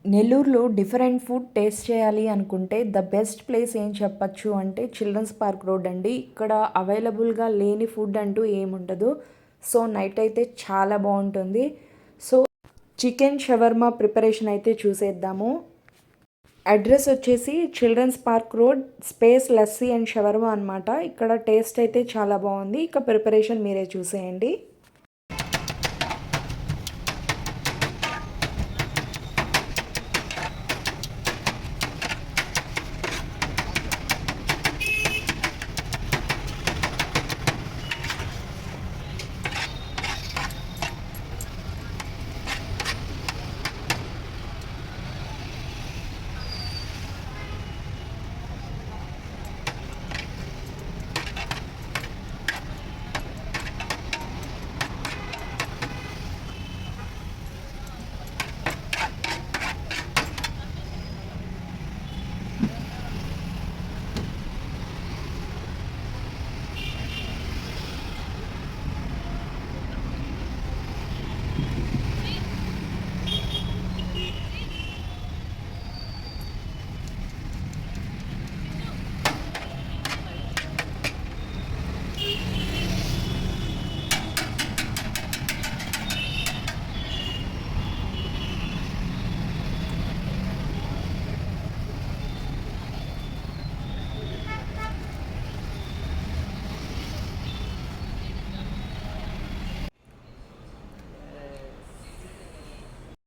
నెల్లూరులో different food taste చేయాలి అనుకుంటే ద బెస్ట్ ప్లేస్ ఏం చెప్పచ్చు అంటే చిల్డ్రన్స్ పార్క్ రోడ్ అండి. ఇక్కడ అవైలబుల్గా లేని ఫుడ్ అంటూ ఏముండదు. సో నైట్ అయితే చాలా బాగుంటుంది. సో చికెన్ షవర్మా ప్రిపరేషన్ అయితే చూసేద్దాము. అడ్రస్ వచ్చేసి children's park road space lassi and shawarma అనమాట. ఇక్కడ టేస్ట్ అయితే చాలా బాగుంది. ఇక ప్రిపరేషన్ మీరే చూసేయండి.